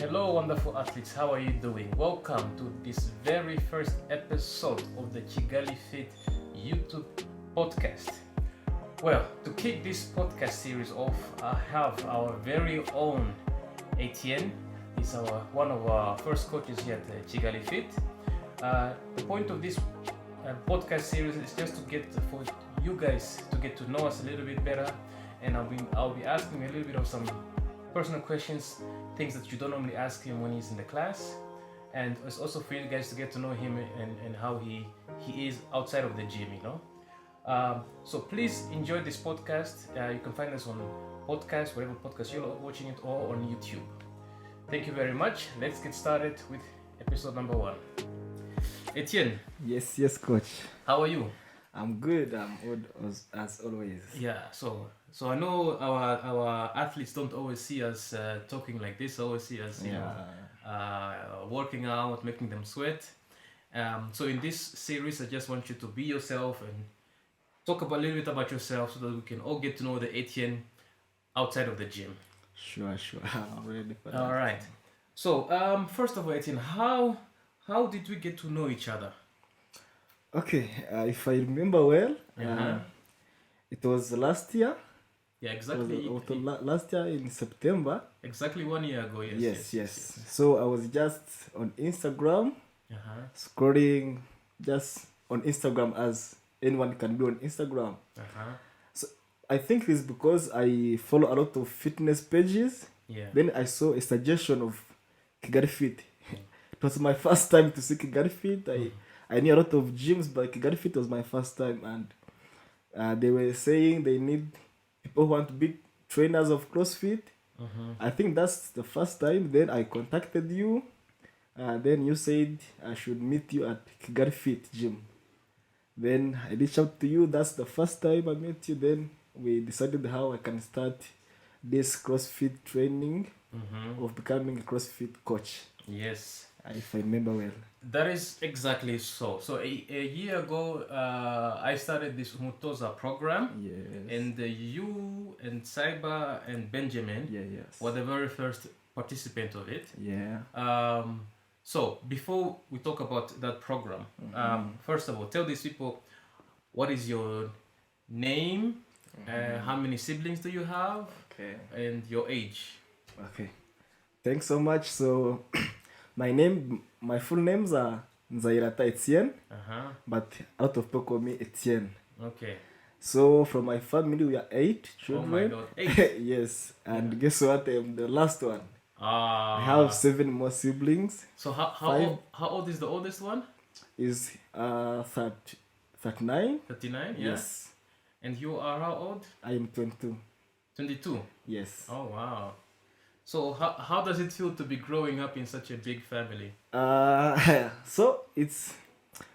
Hello, wonderful athletes. How are you doing? Welcome to this very first episode of the Kigali Fit YouTube podcast. Well, to kick this podcast series off, I have our very own Etienne. He's one of our first coaches here at the Kigali Fit. The point of this podcast series is just for you guys to get to know us a little bit better, and I'll be asking a little bit of some personal questions, things that you don't normally ask him when he's in the class, and it's also for you guys to get to know him and how he is outside of the gym, so please enjoy this podcast. You can find us on podcast, whatever podcast you're watching it, or on YouTube. Thank you very much. Let's get started with episode number 1. Etienne. Yes, coach. How are you? I'm good. I'm good as always. Yeah. So I know our athletes don't always see us talking like this. Always see us, working out, making them sweat. So in this series, I just want you to be yourself and talk a little bit about yourself, so that we can all get to know the Etienne outside of the gym. Sure. I'm ready for that. All right. So first of all, Etienne, how did we get to know each other? Okay, if I remember well, it was last year. Yeah, exactly. It was last year in September. Exactly 1 year ago. Yes. So I was just on Instagram, scrolling just on Instagram as anyone can do on Instagram. So I think it's because I follow a lot of fitness pages. Yeah. Then I saw a suggestion of Kigali Fit. It was my first time to see Kigali Fit. I knew a lot of gyms, but Kigali Fit was my first time, and they were saying they need people who want to be trainers of CrossFit. I think that's the first time. Then I contacted you, then you said I should meet you at Kigali Fit gym. Then I reached out to you. That's the first time I met you. Then we decided how I can start this CrossFit training of becoming a CrossFit coach. Yes. If I remember well. That is exactly so. So a year ago, I started this Mutoza program. Yes. And you and Saiba and Benjamin were the very first participant of it. Yeah. So before we talk about that program, first of all, tell these people, what is your name, how many siblings do you have, and your age. Okay. Thanks so much. So my full names are Nzayirata Etienne, but a lot of people call me Etienne. Okay. So from my family, we are 8 children. Oh my God, 8? Yes, and guess what? I'm the last one. I have 7 more siblings. So how old is the oldest one? Is 39. 39, yeah. Yes. And you are how old? I am 22. 22? Yes. Oh wow. So how does it feel to be growing up in such a big family? So it's,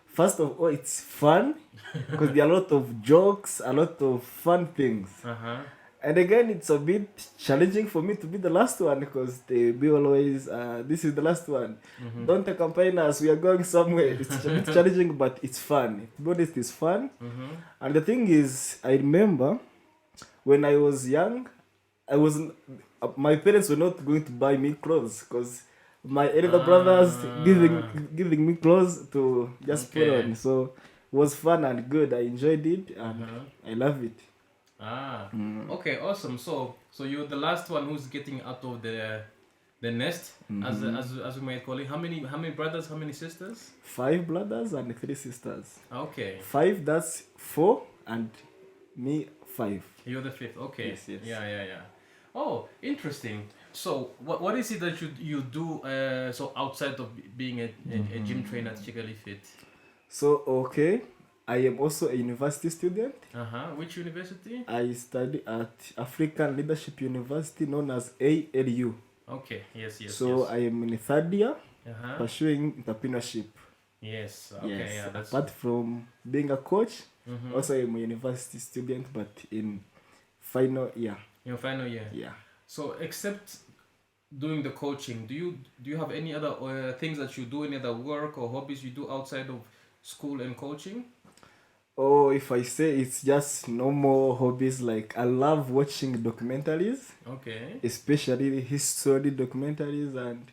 first of all, it's fun because there are a lot of jokes, a lot of fun things. And again, it's a bit challenging for me to be the last one because they be always, this is the last one. Don't accompany us, we are going somewhere. It's a bit challenging, but it's fun. To be honest, it's fun. And the thing is, I remember when I was young, my parents were not going to buy me clothes because my elder brothers giving me clothes to just put on. So it was fun and good. I enjoyed it and I love it. Okay, awesome. So you're the last one who's getting out of the nest, as we might call it. How many brothers? How many sisters? 5 brothers and 3 sisters. Okay. 5, that's 4, and me 5. You're the 5th. Okay. Yes. Yeah. Oh, interesting. So what is it that you do so outside of being a gym trainer at Kigali Fit? So I am also a university student. Which university? I study at African Leadership University, known as ALU. Okay. Yes. So I am in 3rd year, pursuing entrepreneurship. Yes. Okay. Yes. Yeah. That's... Apart from being a coach, also I'm a university student, but in final year. Your final year. Yeah. So except doing the coaching, do you have any other things that you do, any other work or hobbies you do outside of school and coaching? Oh, if I say it's just normal hobbies, like I love watching documentaries. Okay. Especially history documentaries, and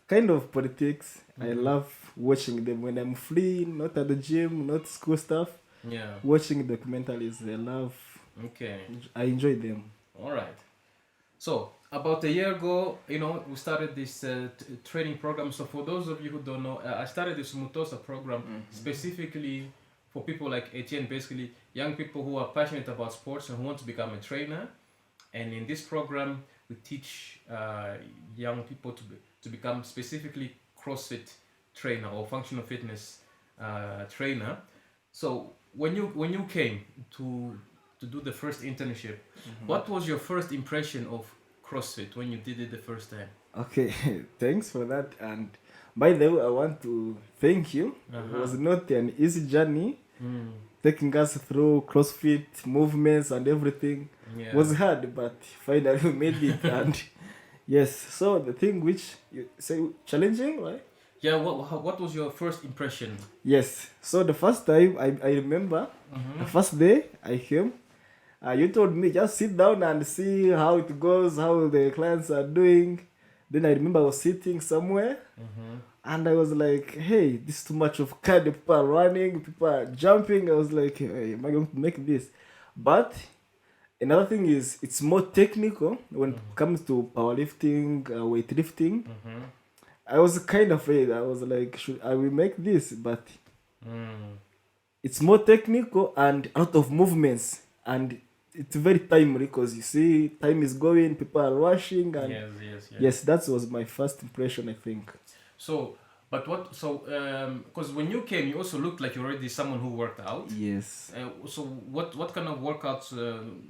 kind of politics. I love watching them when I'm free, not at the gym, not school stuff. Yeah. Watching documentaries, I love. Okay. I enjoy them. All right. So about a year ago, we started this training program. So for those of you who don't know, I started this Mutosa program specifically for people like Etienne, basically young people who are passionate about sports and who want to become a trainer. And in this program, we teach young people to become specifically CrossFit trainer or functional fitness trainer. So when you came to do the first internship, what was your first impression of CrossFit when you did it the first time? Okay, thanks for that. And by the way, I want to thank you. It was not an easy journey. Taking us through CrossFit movements and everything was hard, but finally we made it. And yes, so the thing which you say challenging, right? Yeah, what was your first impression? Yes, so the first time I remember the first day I came, you told me just sit down and see how it goes, how the clients are doing. Then I remember I was sitting somewhere and I was like, hey, this is too much of cardio. People are running, people are jumping. I was like, hey, am I going to make this? But another thing is it's more technical when it comes to powerlifting, weightlifting. I was kind of afraid. I was like, should I will make this? But it's more technical and a lot of movements. And it's very timely because you see time is going, people are rushing. And yes, that was my first impression, I think. So, because when you came, you also looked like you're already someone who worked out. Yes. So what kind of workouts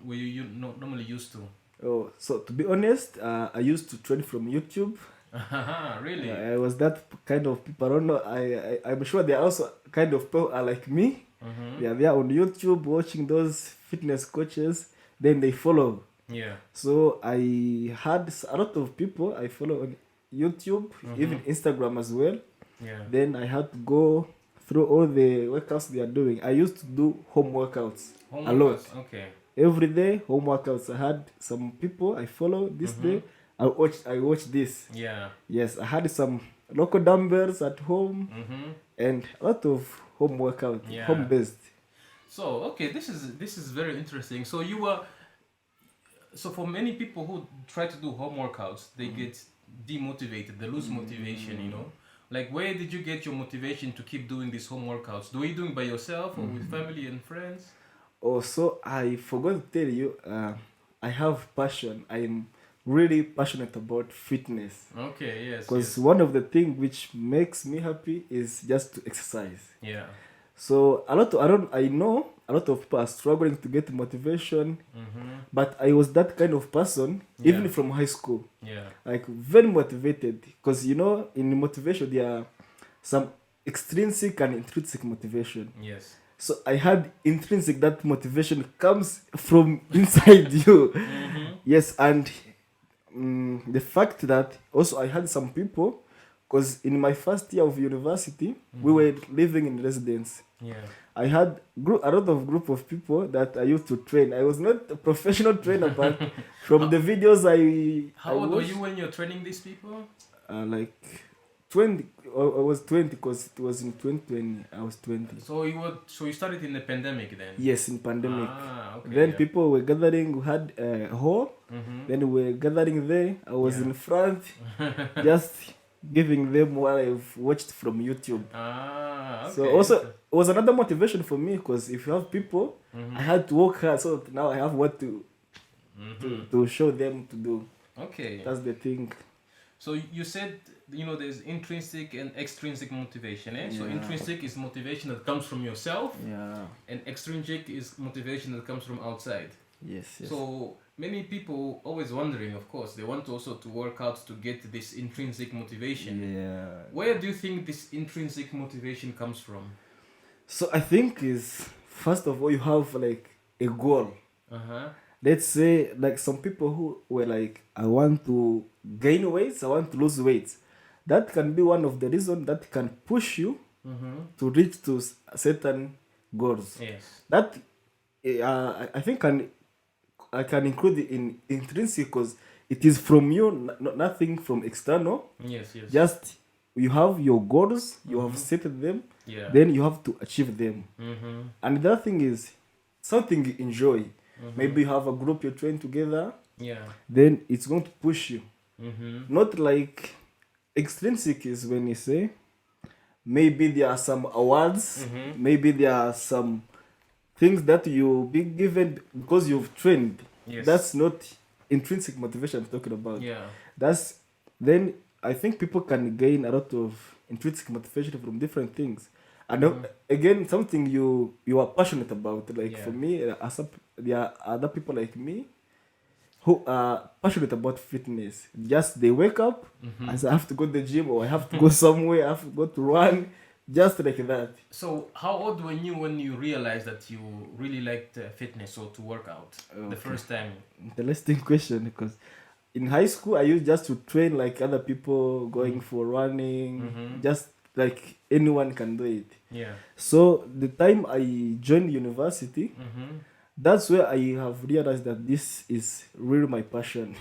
were you normally used to? Oh, so to be honest, I used to train from YouTube. Really? I was that kind of people. I don't know. I'm sure there are also kind of people are like me. Yeah, they are on YouTube watching those fitness coaches. Then they follow. Yeah. So I had a lot of people I follow on YouTube, even Instagram as well. Yeah. Then I had to go through all the workouts they are doing. I used to do home workouts a lot. Okay. Every day home workouts. I had some people I follow this day. I watch this. Yeah. Yes, I had some local dumbbells at home and a lot of home workout, home based. So okay, this is very interesting. So so for many people who try to do home workouts, they get demotivated, they lose motivation, Like where did you get your motivation to keep doing these home workouts? Do you doing by yourself or with family and friends? Oh, so I forgot to tell you, I have passion. I'm really passionate about fitness. Okay, yes. Because one of the things which makes me happy is just to exercise. Yeah. So I know a lot of people are struggling to get motivation, but I was that kind of person even from high school. Yeah. Like very motivated, because in motivation there are some extrinsic and intrinsic motivation. Yes. So I had intrinsic, that motivation comes from inside you. Yes, and the fact that also I had some people, because in my first year of university we were living in residence. Yeah. I had a lot of group of people that I used to train. I was not a professional trainer, but from the videos How old were you when you're training these people? Like 20. I was 20 because it was in 2020. I was 20. So you started in the pandemic then? Yes, in pandemic. Okay, then people were gathering. We had a hall. Then we were gathering there. I was in front, just giving them what I've watched from YouTube. Okay. So also it was another motivation for me, because if you have people, I had to work hard. So now I have what to show them to do. Okay. That's the thing. So you said, there's intrinsic and extrinsic motivation, eh? So intrinsic is motivation that comes from yourself. Yeah. And extrinsic is motivation that comes from outside. Yes. So many people always wondering, of course, they want also to work out to get this intrinsic motivation. Yeah. Where do you think this intrinsic motivation comes from? So I think is, first of all, you have like a goal. Let's say like some people who were like, I want to gain weights, I want to lose weights. That can be one of the reasons that can push you to reach to certain goals. Yes. That I think I can include it in intrinsic, because it is from you, nothing from external. Yes, yes. Just you have your goals, you have set them, Yeah. then you have to achieve them. Mm-hmm. And the other thing is something you enjoy. Maybe you have a group you're training together, Yeah. then it's going to push you. Mm-hmm. Not like extrinsic is when you say maybe there are some awards, maybe there are some things that you be given because you've trained. Yes. That's not intrinsic motivation I'm talking about. Yeah. That's then I think people can gain a lot of intrinsic motivation from different things. And again, something you are passionate about. Like Yeah. for me, there are other people like me who are passionate about fitness. Just they wake up, I say I have to go to the gym or I have to go somewhere, I have to go to run, just like that. So, how old were you when you realized that you really liked fitness or to work out the first time? Interesting question, because in high school I used just to train like other people, going for running, just like anyone can do it. Yeah. So the time I joined university, that's where I have realized that this is really my passion.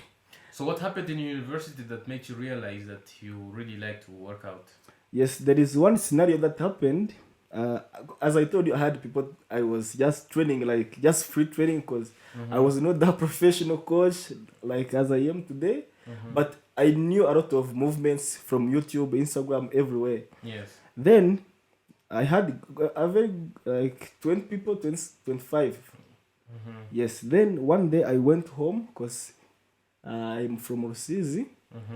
So, what happened in university that made you realize that you really like to work out? Yes, there is one scenario that happened. As I told you, I had people, I was just training, like just free training, because I was not that professional coach like as I am today. But I knew a lot of movements from YouTube, Instagram, everywhere. Yes. Then I had a very like 20 people, 20, 25. Yes, then one day I went home because I'm from Rusizi.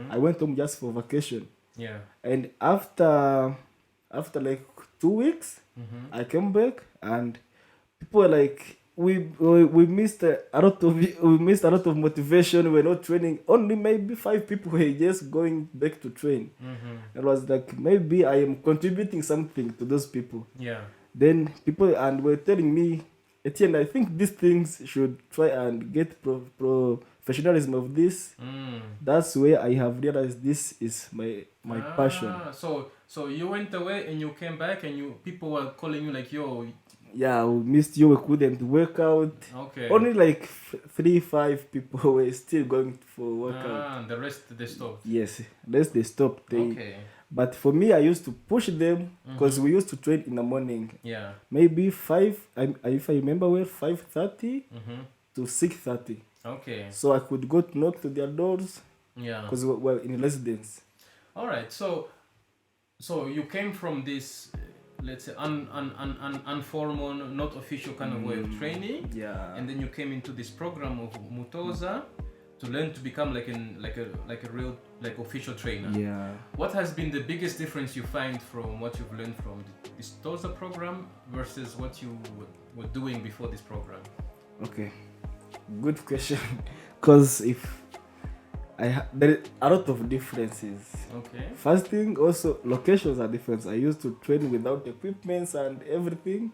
I went home just for vacation. Yeah. And after like 2 weeks, I came back and people were like, we missed a lot of motivation. We're not training. Only maybe 5 people were just going back to train. It was like maybe I am contributing something to those people. Yeah. Then people and were telling me, Etienne, I think these things should try and get professionalism of this. That's where I have realized this is my passion. So you went away and you came back and people were calling you like, yo. Yeah, we missed you. We couldn't work out. Okay. Only like 3-5 people were still going for workout. The rest they stopped. Yes, rest they stopped. Okay. But for me, I used to push them because we used to train in the morning. Yeah. Maybe 5. If I remember well, 5:30 to 6:30. Okay. So I could go knock to their doors. Yeah. Because we were in residence. All right. So you came from this, let's say, informal, not official kind of way of training. Yeah. And then you came into this program of Mutoza to learn to become like a real official trainer. Yeah. What has been the biggest difference you find from what you've learned from this Toza program versus what you were doing before this program? Okay, good question. Because there are a lot of differences. Okay. First thing, also locations are different. I used to train without equipments and everything,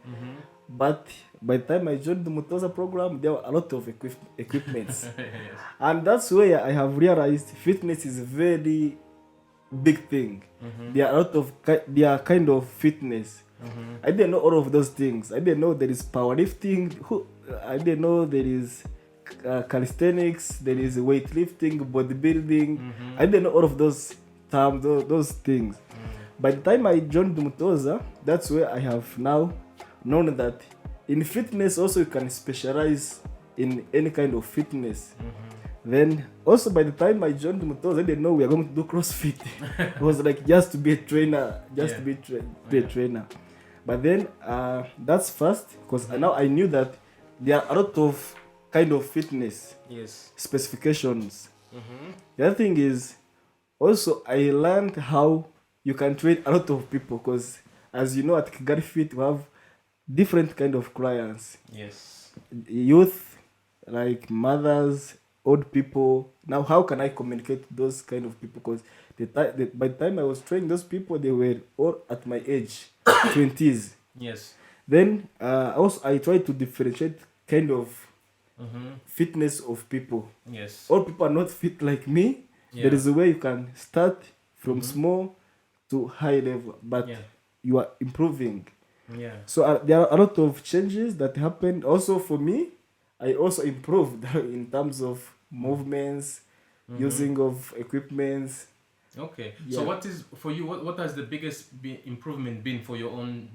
but by the time I joined the Mutoza program, there were a lot of equipments. Yes. And that's where I have realized fitness is a very big thing. There are a lot of kind of fitness. I didn't know all of those things. I didn't know there is powerlifting. I didn't know there is calisthenics, there is weightlifting, bodybuilding. I didn't know all of those terms, those things. By the time I joined the Mutoza, that's where I have now known that in fitness also you can specialize in any kind of fitness. Then also by the time I joined the Mutoza, I didn't know we are going to do CrossFit. It was like just to be a trainer, to be a trainer. But then that's first, because now I knew that there are a lot of kind of fitness specifications. The other thing is also I learned how you can train a lot of people, because as you know at Kigali Fit we have different kind of clients. Yes. Youth, like mothers, old people. Now how can I communicate to those kind of people? Because by the time I was training those people, they were all at my age, 20s. Yes. Then also I try to differentiate kind of fitness of people. Yes. All people are not fit like me. There is a way you can start from small to high level, but you are improving. Yeah. So there are a lot of changes that happened. Also for me, I also improved in terms of movements, using of equipments. Okay. Yeah. So what is for you? What has the biggest improvement been for your own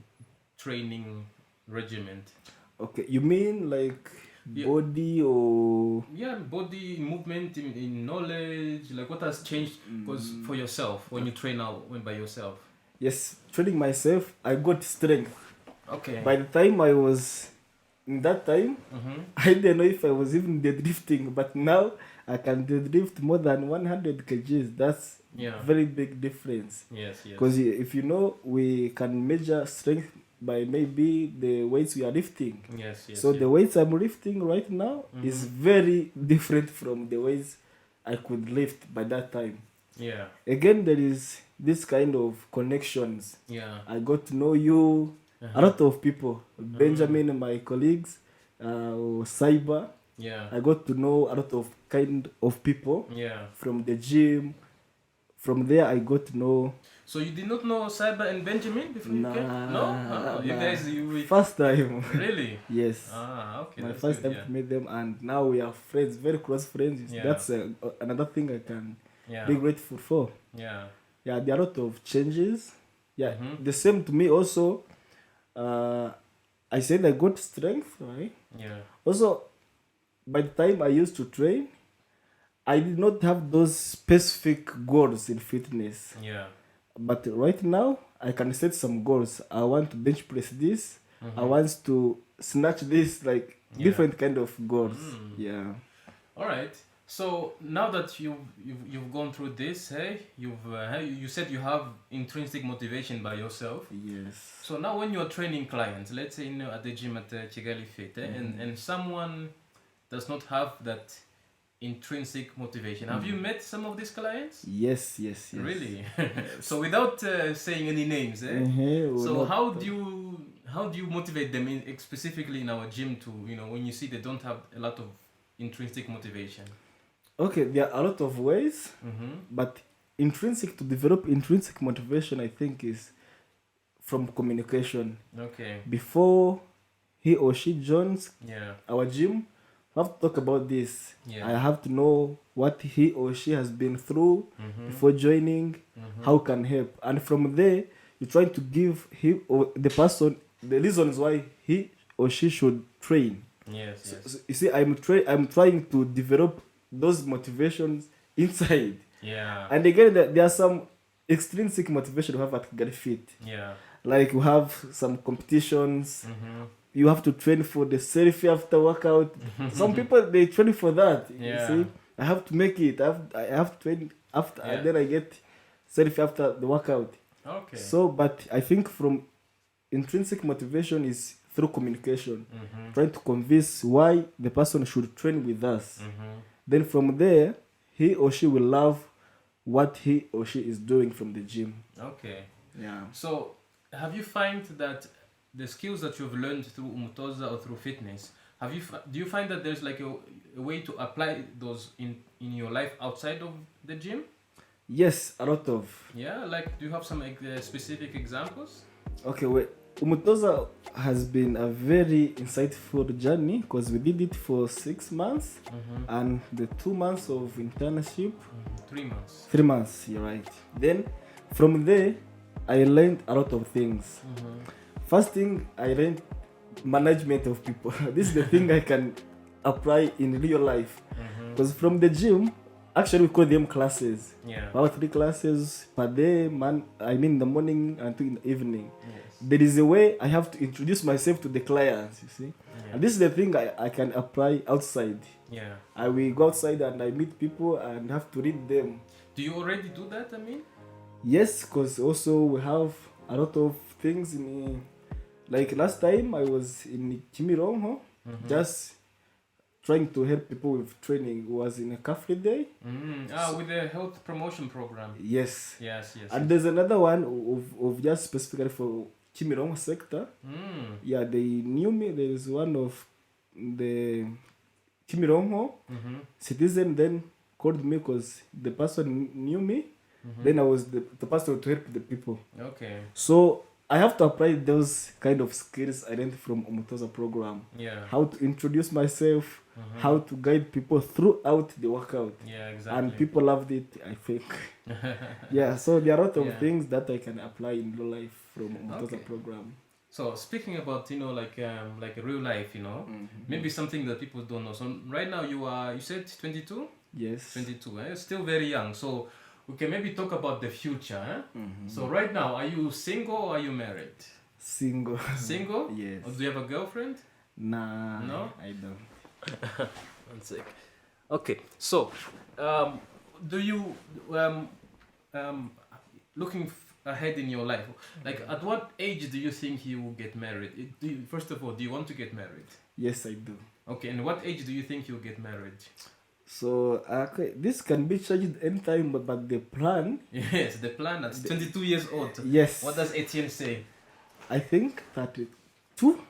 training regiment? Okay, you mean like Yeah. body or Yeah, body movement in knowledge. Like what has changed? Because for yourself, when you train out when by yourself. yes, training myself, I got strength. Okay. By the time I was in that time, Mm-hmm. I didn't know if I was even deadlifting, but now I can deadlift more than 100 kgs. That's Yeah. very big difference. Yes. Yes. Because if you know, we can measure strength by maybe the weights we are lifting. Yes. Yes. So yes. the weights I'm lifting right now is very different from the weights I could lift by that time. Yeah. Again, there is this kind of connections. Yeah. I got to know you, a lot of people. Benjamin, my colleagues, Cyber. Yeah. I got to know a lot of kind of people Yeah. from the gym. From there, I got to know. So you did not know Cyber and Benjamin before you came? No. You nah. guys, First time. really? Yes. Okay. My That's first good, time to meet them, and now we are friends, very close friends. Yeah. That's another thing I can Yeah. be grateful for. Yeah. Yeah, there are a lot of changes. Yeah, Mhm. the same to me also. I said I got strength, right? Yeah. Also, by the time I used to train, I did not have those specific goals in fitness. Yeah. But right now, I can set some goals. I want to bench press this. I want to snatch this, like Yeah. different kind of goals. Yeah. All right. So now that you've gone through this, hey, you said you have intrinsic motivation by yourself. Yes. So now when you're training clients, let's say at the gym at Kigali Fit, and someone does not have that intrinsic motivation, have you met some of these clients? Yes. Really? So without saying any names, so how do you motivate them specifically in our gym to when you see they don't have a lot of intrinsic motivation? Okay, there are a lot of ways, but to develop intrinsic motivation, I think, is from communication. Okay. Before he or she joins Yeah. our gym, we have to talk about this. Yeah. I have to know what he or she has been through before joining, how can help. And from there, you try to give him or the person the reasons why he or she should train. Yes. So you see, I'm trying to develop those motivations inside. Yeah. And again, there are some extrinsic motivation we have at Kigali Fit. Yeah. Like we have some competitions. You have to train for the selfie after workout. Some people, they train for that. Yeah. You see, I have to make it. I have to train after, and then I get selfie after the workout. Okay. So, but I think from intrinsic motivation is through communication, trying to convince why the person should train with us. Then from there, he or she will love what he or she is doing from the gym. Okay. Yeah. So, have you find that the skills that you've learned through Umutoza or through fitness, do you find that there's like a way to apply those in your life outside of the gym? Yes, a lot of. Yeah, like do you have some specific examples? Okay, wait. Umutoza has been a very insightful journey because we did it for 6 months and the 2 months of internship. 3 months. 3 months, you're right. Then from there, I learned a lot of things. First thing, I learned management of people. This is the thing I can apply in real life. Because from the gym, actually we call them classes. Yeah. About 3 classes per day, in the morning and in the evening. Yes. There is a way I have to introduce myself to the clients, you see. Yeah. And this is the thing I can apply outside. Yeah. I will go outside and I meet people and have to read them. Do you already do that, I mean? Yes, because also we have a lot of things in, like last time I was in Kimirongo, just trying to help people with training. It was in a cafe day. With the health promotion program. Yes. Yes. And there's another one of just specifically for Kimirongo sector. Yeah, they knew me. There is one of the Kimirongo citizen then called me because the person knew me. Then I was the person to help the people. Okay. So I have to apply those kind of skills I learned from Umutoza program. Yeah. How to introduce myself, how to guide people throughout the workout. Yeah, exactly. And people loved it, I think. Yeah, so there are a lot of Yeah. things that I can apply in real life from Motoza Okay. program. So speaking about like real life, maybe something that people don't know. So right now you said 22? Yes. 22, still very young. So we can maybe talk about the future. So right now, are you single or are you married? Single. Single? Yes. Or do you have a girlfriend? Nah. No? I don't. One sec. Okay, so do you looking ahead in your life, like at what age do you think you will get married? First of all, do you want to get married? Yes, I do. Okay, and what age do you think you'll get married? So this can be changed anytime, but the plan. Yes, the plan at 22 years old. Yes. What does Etienne say? I think 32.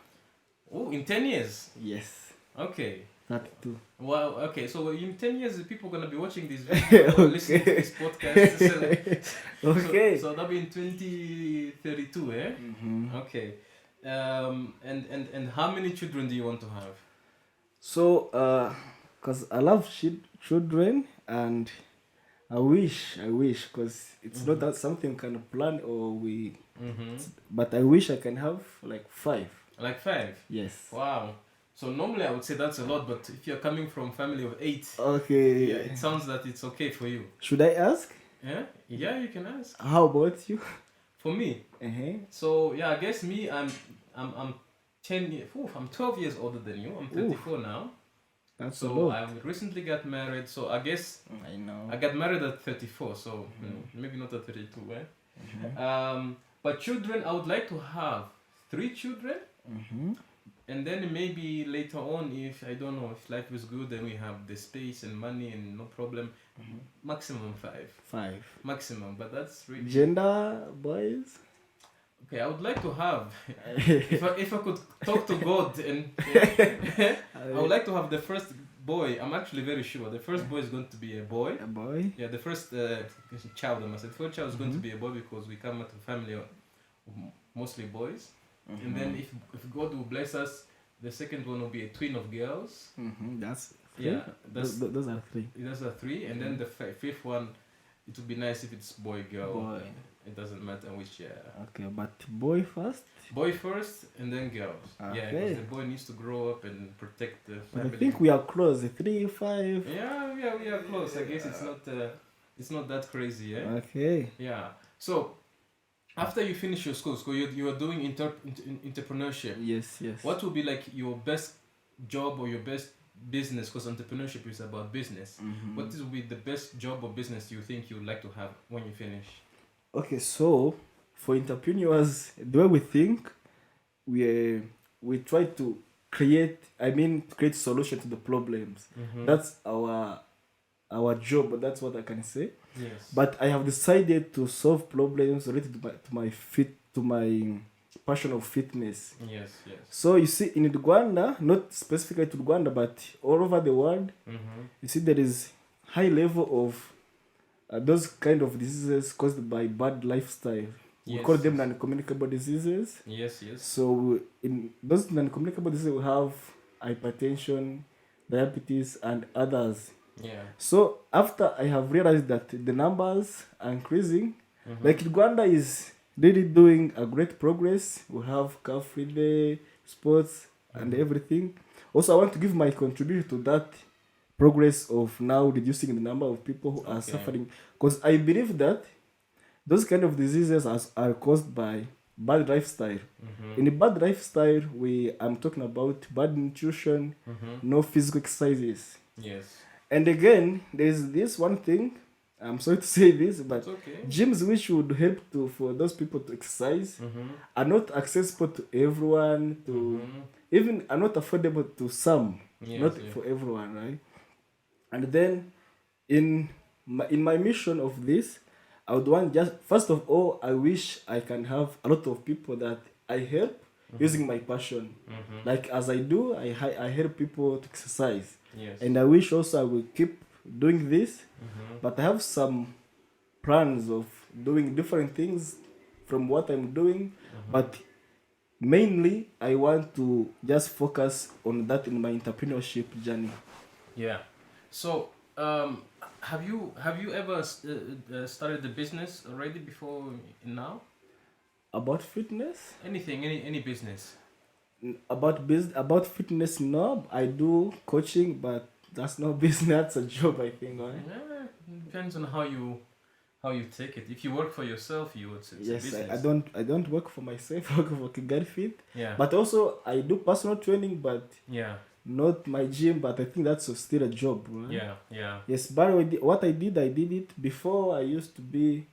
Oh, in 10 years? Yes. Okay. 32. Wow, okay, so in 10 years, people are going to be watching this video or listening to this podcast. Okay. So that'll be in 2032, eh? Mm-hmm. Okay. And how many children do you want to have? So, because I love children, and I wish, because it's not that something kind of plan or we, but I wish I can have like 5. Like 5? Yes. Wow. So normally I would say that's a lot, but if you're coming from a family of 8, okay, yeah, it sounds that it's okay for you. Should I ask? Yeah, yeah, you can ask. How about you? For me, so yeah, I guess me, I'm 10 years, I'm 12 years older than you. I'm 34 now. That's so I recently got married. So I guess I know I got married at 34. So maybe not at 32. But children, I would like to have 3 children. And then maybe later on, if I don't know, if life is good, then we have the space and money and no problem. Maximum 5. 5. Maximum, but that's really... Gender, boys? Okay, I would like to have, if I could talk to God, and I would like to have the first boy. I'm actually very sure the first boy is going to be a boy. A boy? Yeah, the first child, I must say. The first child is going to be a boy because we come out of a family of mostly boys. And then if God will bless us, the second one will be a twin of girls. That's 3? Yeah, those are 3. Those are 3, and then the fifth one, it would be nice if it's boy, girl. Boy. It doesn't matter which. Okay, but boy first. Boy first, and then girls. Okay. Yeah, because the boy needs to grow up and protect the family. I think we are close. 3, 5. Yeah, we are close. I guess it's not that crazy. Okay. Yeah. So after you finish your school, you are doing entrepreneurship. Yes. What would be like your best job or your best business? Because entrepreneurship is about business. What will be the best job or business you think you would like to have when you finish? Okay, so for entrepreneurs, the way we think, we try to create solution to the problems. That's our job. That's what I can say. Yes. But I have decided to solve problems related to my passion of fitness. Yes. So you see, in Rwanda, not specifically to Rwanda, but all over the world, you see there is high level of those kind of diseases caused by bad lifestyle. We call them non-communicable diseases. Yes. So in those non-communicable diseases, we have hypertension, diabetes, and others. Yeah. So after I have realized that the numbers are increasing, like Rwanda is really doing a great progress. We have car-free sports and everything. Also, I want to give my contribution to that progress of now reducing the number of people who are suffering, because I believe that those kind of diseases are caused by bad lifestyle. In a bad lifestyle, I'm talking about bad nutrition, no physical exercises. Yes. And again, there's this one thing, I'm sorry to say this, but gyms which would help for those people to exercise are not accessible to everyone, even are not affordable to some, for everyone, right? And then in my mission of this, I would want first of all, I wish I can have a lot of people that I help using my passion. Like as I do, I help people to exercise. Yes. And I wish also I will keep doing this, but I have some plans of doing different things from what I'm doing. But mainly I want to just focus on that in my entrepreneurship journey. Yeah. So, have you ever started the business already before now? About fitness, Anything, any business? about fitness, no, I do coaching, but that's not business, that's a job, I think, right? Yeah, depends on how you take it. If you work for yourself, it's a Yes, I business. don't work for myself. I work for Kigali Fit, Yeah. but also I do personal training, but Yeah. not my gym. But I think that's still a job, right? Yeah. Yeah. Yes, but what I did it before. I used to be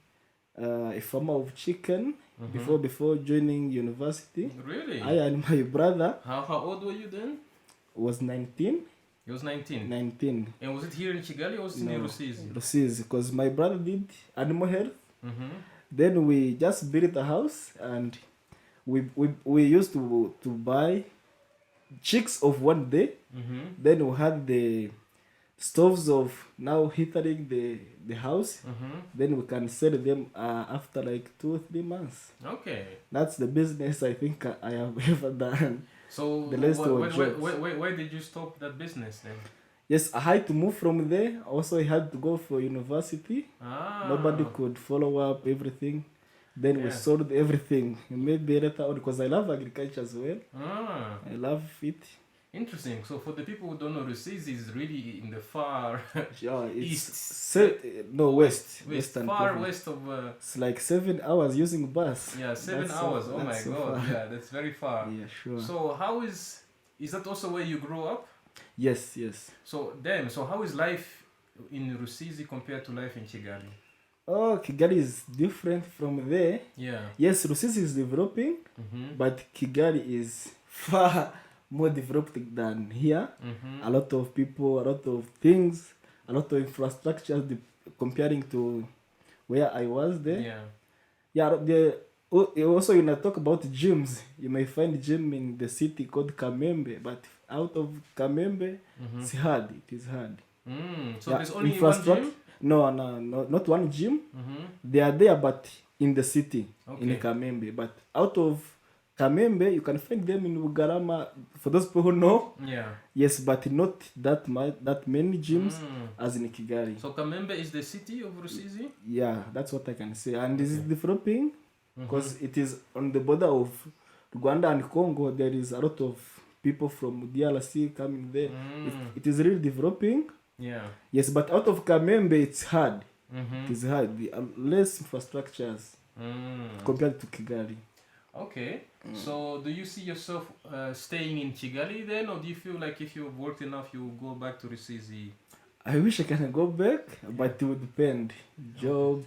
a farmer of chicken Mm-hmm. before joining university. Really? I and my brother How old were you then? was 19. He was 19. 19. And was it here in Kigali or was it in No, Rusizi? Rusizi, because my brother did animal health. Mm-hmm. Then we just built a house, and we used to buy chicks of one day. Mm-hmm. Then we had the stoves of now heating the house. Mm-hmm. Then we can sell them after like 2 or 3 months. Okay. That's the business I think I have ever done. So The rest were jobs. why did you stop that business then? Yes, I had to move from there. Also, I had to go for university. Ah. Nobody could follow up everything. Then we Yeah. sold everything. Maybe later on, because I love agriculture as well. Ah. I love it. Interesting. So for the people who don't know, Rusizi is really in the far Yeah, it's East. west. west, Western far province. west of. It's like 7 hours using bus. Yeah, 7 That's hours. so- Oh my that's so god. far. Yeah, that's very far. Yeah, sure. So how is that also where you grew up? Yes, yes. So damn. So how is life in Rusizi compared to life in Kigali? Oh, Kigali is different from there. Yeah. Yes, Rusizi is developing, Mm-hmm. but Kigali is far more developed than here. Mm-hmm. A lot of people, a lot of things, a lot of infrastructure comparing to where I was there. Yeah. Yeah, also when I talk about gyms, you may find gym in the city called Kamembe, but out of Kamembe, Mm-hmm. it's hard. It is hard. So Yeah, there's only one infrastructure- gym. No, not one gym. Mm-hmm. They are there, but in the city, in Okay. Kamembe. But out of Kamembe, you can find them in Bugarama. For those people who know, Yeah. yes, but not that many gyms as in Kigali. So Kamembe is the city of Rusizi? Yeah, that's what I can say. And this is developing Mm-hmm. because it is on the border of Rwanda and Congo. There is a lot of people from DRC coming there. It is really developing. Yeah. Yes, but out of Kamembe, it's hard. Mm-hmm. It is hard. The less infrastructures compared to Kigali. Okay. So do you see yourself staying in Kigali then, or do you feel like if you've worked enough, you go back to Rusizi? I wish I can go back, but it would depend. Job,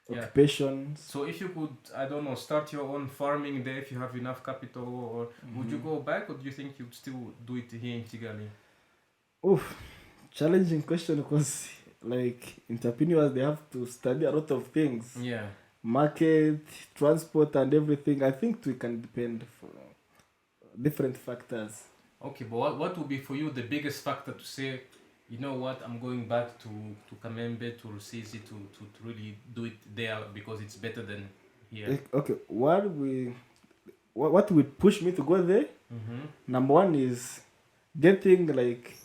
Yeah. occupations. So if you could, I don't know, start your own farming there if you have enough capital, or would you go back, or do you think you'd still do it here in Kigali? Oof, challenging question because like entrepreneurs, they have to study a lot of things. Yeah. Market, transport, and everything. I think we can depend for different factors. Okay, but what would be for you the biggest factor to say, you know what, I'm going back to Kamembe, to Rusizi, to really do it there because it's better than here? Okay, what would push me to go there? Mm-hmm. Number one is getting like,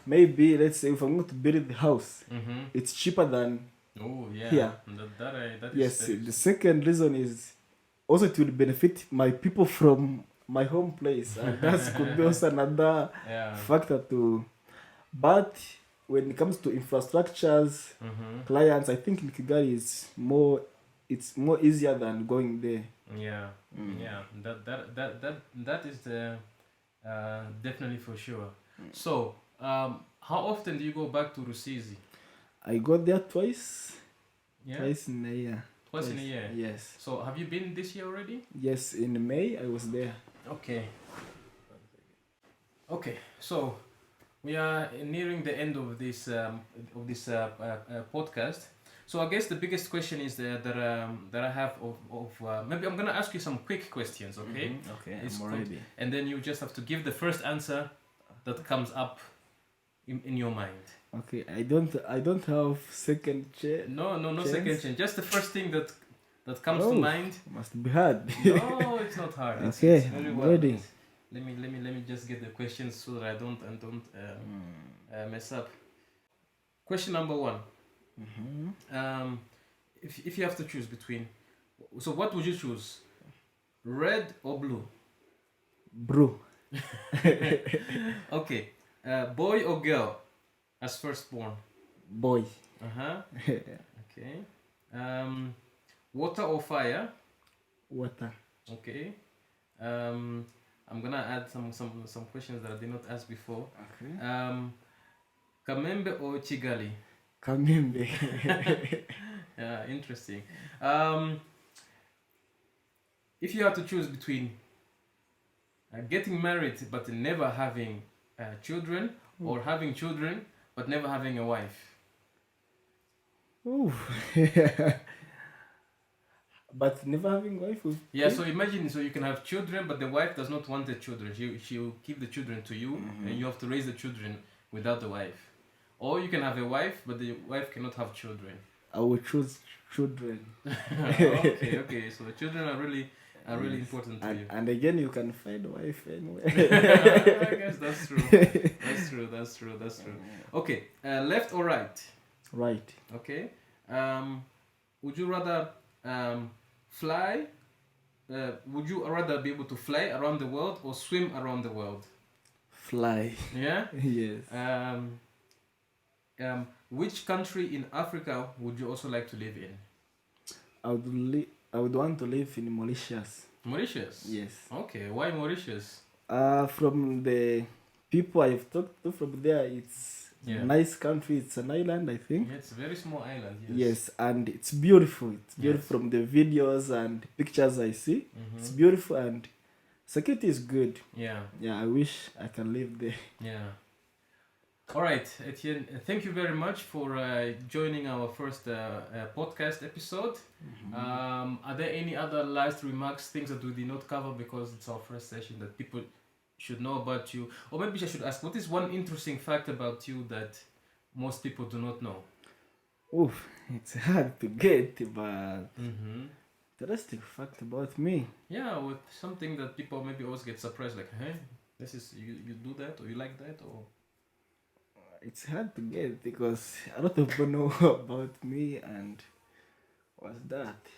maybe let's say if I'm going to build the house, Mm-hmm. it's cheaper than Oh, yeah. here. That is Yes. The second reason is also it will benefit my people from my home place, and that could be also another yeah. factor to. But when it comes to infrastructures, Mm-hmm. clients, I think in Kigali it's more easier than going there. Yeah. Yeah. That is the definitely for sure. So, how often do you go back to Rusizi? I got there twice. Yeah. Twice in a year. Twice in a year. Yes. So, have you been this year already? Yes, in May I was there. Okay. Okay. So, we are nearing the end of this podcast. So I guess the biggest question is that I have of maybe I'm gonna ask you some quick questions, okay? Mm-hmm. Okay, It's I'm good. ready. And then you just have to give the first answer that comes up in your mind. Okay, I don't have second chair. No Chance? second chance. Just the first thing that that comes to mind? Must be hard. No, it's not hard. Okay, it's very I'm well. ready. Let me just get the questions so that I don't mess up. Question number 1. If you have to choose between, so what would you choose? Red or blue? Bro. Okay. Boy or girl as firstborn? Boy. Okay. Water or fire? Water. Okay. I'm gonna add some questions that I did not ask before. Okay. Kamembe or Kigali? Kamembe. Yeah, interesting. If you had to choose between getting married but never having children, or having children but never having a wife? Ooh. But never having wife. Yeah, so imagine, so you can have children, but the wife does not want the children. She'll give the children to you, and you have to raise the children without the wife. Or you can have a wife, but the wife cannot have children. I will choose children. Okay. So children are really important to you. And again, you can find a wife anywhere. I guess that's true. That's true. Okay, left or right? Right. Okay. Would you rather fly? Would you rather be able to fly around the world or swim around the world? Fly. Yeah. Yes. Which country in Africa would you also like to live in? I would want to live in Mauritius. Mauritius? Yes. Okay, why Mauritius? From the people I've talked to from there, it's a nice country. It's an island, I think. Yeah, it's a very small island. Yes, and it's beautiful. It's beautiful from the videos and pictures I see. It's beautiful and security is good. Yeah, I wish I can live there. Yeah. All right, Etienne, thank you very much for joining our first podcast episode. Are there any other last remarks, things that we did not cover because it's our first session, that people should know about you? Or maybe I should ask, what is one interesting fact about you that most people do not know? Oof, it's hard to get, but interesting fact about me. Yeah, with something that people maybe always get surprised, like, hey, this is you do that, or you like that, or... It's hard to get because a lot of people know about me, and what's that?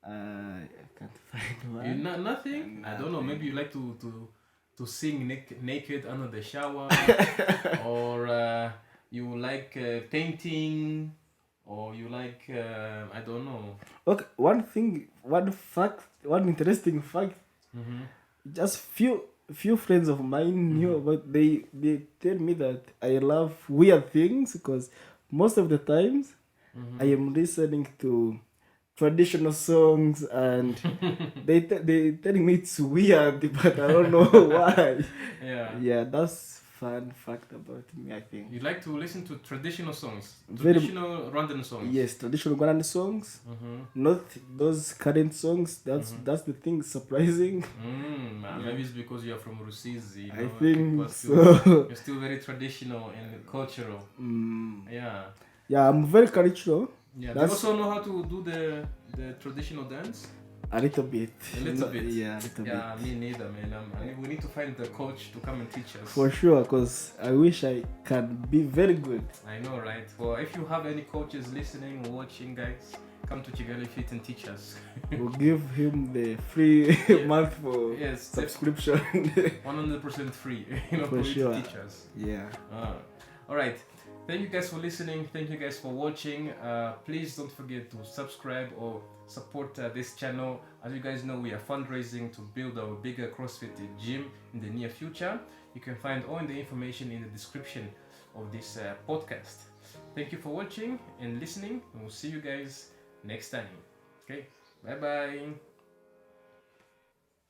I can't find one. Nothing? I don't know. Maybe you like to sing naked under the shower, or you like painting, or you like I don't know. Okay, one interesting fact. Just few friends of mine knew about. They tell me that I love weird things because most of the times I am listening to traditional songs, and they telling me it's weird, but I don't know why. Yeah, that's fun fact about me, I think. You like to listen to traditional songs, traditional Rwandan songs. Yes, traditional Rwandan songs, not those current songs. That's the thing surprising. Maybe it's because you are from Rusizi. I think so. You're still very traditional and cultural. Yeah, I'm very cultural. Yeah, do you also know how to do the traditional dance? A little bit. A little bit. Yeah, a little bit. Yeah, me neither, man. We need to find the coach to come and teach us. For sure, because I wish I can be very good. I know, right? Well, if you have any coaches listening or watching, guys, come to Kigali Fit and teach us. We'll give him the free month for subscription. 100% free, for sure. To teach us. Yeah. All right. Thank you guys for listening. Thank you guys for watching. Please don't forget to subscribe or support this channel. As you guys know, we are fundraising to build our bigger CrossFit gym in the near future. You can find all the information in the description of this podcast. Thank you for watching and listening, and we'll see you guys next time. Okay, bye bye.